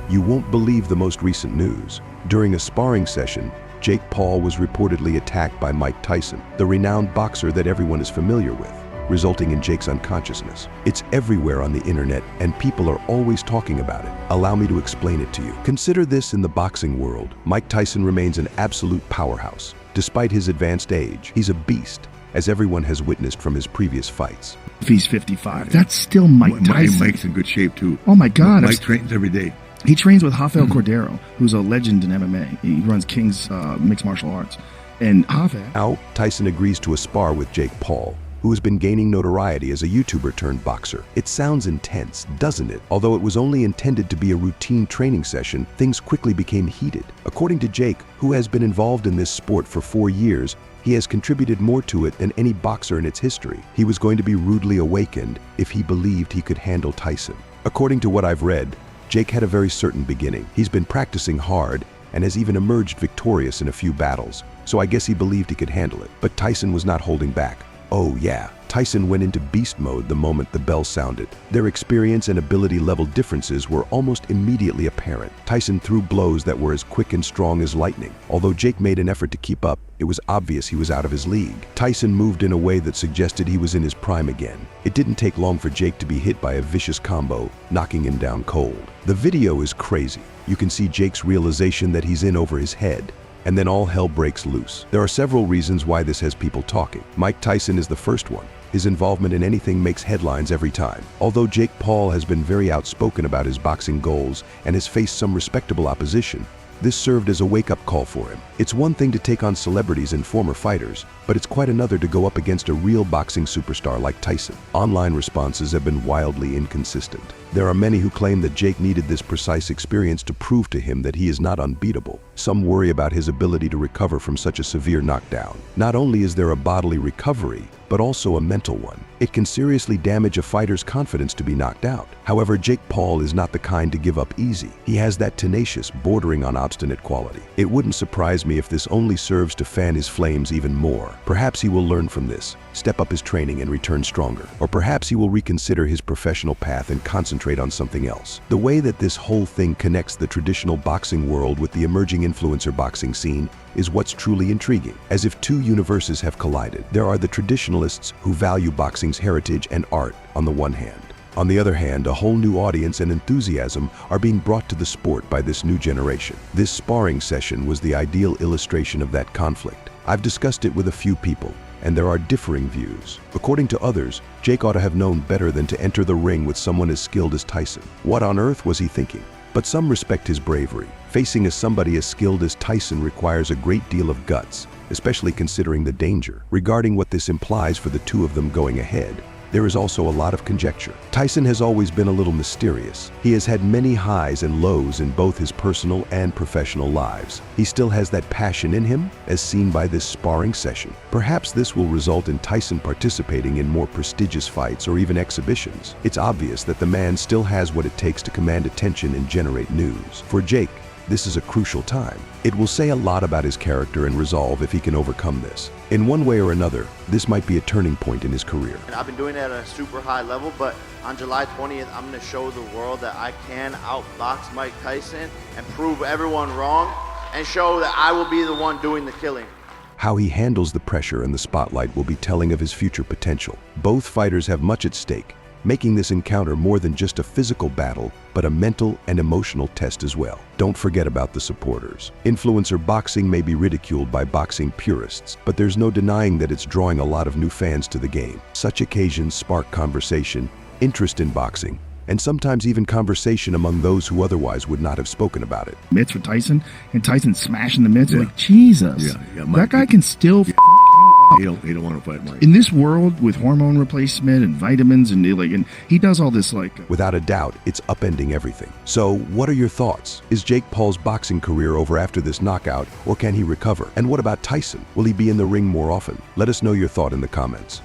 You won't believe the most recent news. During a sparring session, Jake Paul was reportedly attacked by Mike Tyson, the renowned boxer that everyone is familiar with, resulting in Jake's unconsciousness. It's everywhere on the internet, and people are always talking about it. Allow me to explain it to you. Consider this: in the boxing world, Mike Tyson remains an absolute powerhouse. Despite his advanced age, he's a beast, as everyone has witnessed from his previous fights. If he's 55, that's still Mike Tyson. Mike's in good shape too. Oh my God. Mike trains every day. He trains with Rafael Cordero, who's a legend in MMA. He runs King's Mixed Martial Arts. And Rafael... Now, Tyson agrees to a spar with Jake Paul, who has been gaining notoriety as a YouTuber turned boxer. It sounds intense, doesn't it? Although it was only intended to be a routine training session, things quickly became heated. According to Jake, who has been involved in this sport for 4 years, he has contributed more to it than any boxer in its history. He was going to be rudely awakened if he believed he could handle Tyson. According to what I've read, Jake had a very certain beginning. He's been practicing hard and has even emerged victorious in a few battles, so I guess he believed he could handle it. But Tyson was not holding back. Oh yeah, Tyson went into beast mode the moment the bell sounded. Their experience and ability level differences were almost immediately apparent. Tyson threw blows that were as quick and strong as lightning. Although Jake made an effort to keep up, it was obvious he was out of his league. Tyson moved in a way that suggested he was in his prime again. It didn't take long for Jake to be hit by a vicious combo, knocking him down cold. The video is crazy. You can see Jake's realization that he's in over his head, and then all hell breaks loose. There are several reasons why this has people talking. Mike Tyson is the first one. His involvement in anything makes headlines every time. Although Jake Paul has been very outspoken about his boxing goals and has faced some respectable opposition, this served as a wake-up call for him. It's one thing to take on celebrities and former fighters, but it's quite another to go up against a real boxing superstar like Tyson. Online responses have been wildly inconsistent. There are many who claim that Jake needed this precise experience to prove to him that he is not unbeatable. Some worry about his ability to recover from such a severe knockdown. Not only is there a bodily recovery, but also a mental one. It can seriously damage a fighter's confidence to be knocked out. However, Jake Paul is not the kind to give up easy. He has that tenacious, bordering on obstinate quality. It wouldn't surprise me if this only serves to fan his flames even more. Perhaps he will learn from this, step up his training and return stronger. Or perhaps he will reconsider his professional path and concentrate on something else. The way that this whole thing connects the traditional boxing world with the emerging influencer boxing scene is what's truly intriguing. As if two universes have collided. There are the traditionalists who value boxing's heritage and art on the one hand. On the other hand, a whole new audience and enthusiasm are being brought to the sport by this new generation. This sparring session was the ideal illustration of that conflict. I've discussed it with a few people, and there are differing views. According to others, Jake ought to have known better than to enter the ring with someone as skilled as Tyson. What on earth was he thinking? But some respect his bravery. Facing somebody as skilled as Tyson requires a great deal of guts, especially considering the danger. Regarding what this implies for the two of them going ahead, there is also a lot of conjecture. Tyson has always been a little mysterious. He has had many highs and lows in both his personal and professional lives. He still has that passion in him, as seen by this sparring session. Perhaps this will result in Tyson participating in more prestigious fights or even exhibitions. It's obvious that the man still has what it takes to command attention and generate news. For Jake, this is a crucial time. It will say a lot about his character and resolve if he can overcome this. In one way or another, this might be a turning point in his career. I've been doing it at a super high level, but on July 20th, I'm going to show the world that I can outbox Mike Tyson and prove everyone wrong and show that I will be the one doing the killing. How he handles the pressure and the spotlight will be telling of his future potential. Both fighters have much at stake, making this encounter more than just a physical battle, but a mental and emotional test as well. Don't forget about the supporters. Influencer boxing may be ridiculed by boxing purists, but there's no denying that it's drawing a lot of new fans to the game. Such occasions spark conversation, interest in boxing, and sometimes even conversation among those who otherwise would not have spoken about it. Mitts for Tyson, and Tyson smashing the mitts. Like, Jesus, that guy can still He don't want to fight Mike. In this world with hormone replacement and vitamins and he does all this Without a doubt, it's upending everything. So, what are your thoughts? Is Jake Paul's boxing career over after this knockout, or can he recover? And what about Tyson? Will he be in the ring more often? Let us know your thought in the comments.